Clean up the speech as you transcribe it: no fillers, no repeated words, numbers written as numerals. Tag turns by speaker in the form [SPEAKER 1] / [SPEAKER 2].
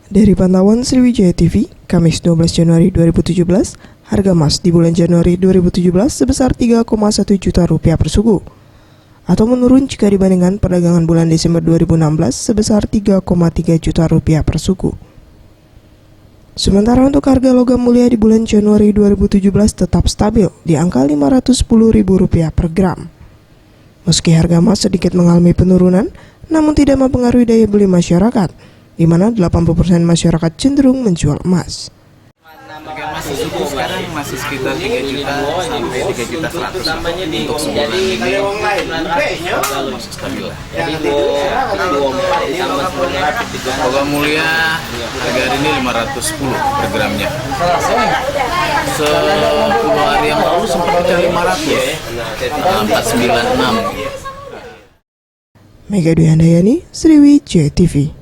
[SPEAKER 1] Dari pantauan Sriwijaya TV, Kamis 12 Januari 2017, harga emas di bulan Januari 2017 sebesar Rp3,1 juta per suku, atau menurun jika dibandingkan perdagangan bulan Desember 2016 sebesar Rp3,3 juta per suku. Sementara untuk harga logam mulia di bulan Januari 2017 tetap stabil di angka Rp510.000 per gram. Meski harga emas sedikit mengalami penurunan, namun tidak mempengaruhi daya beli masyarakat, di mana 80% masyarakat cenderung menjual emas.
[SPEAKER 2] Harga emas di suku sekarang masih sekitar 3 juta sampai 3 juta 100 untuk sebulan ini masih stabil. Logam mulia harga hari ini 510 per gramnya. 10 hari yang lalu sempat pecah 500, 496.
[SPEAKER 1] Mega Dwi Handayani, Sriwijaya TV.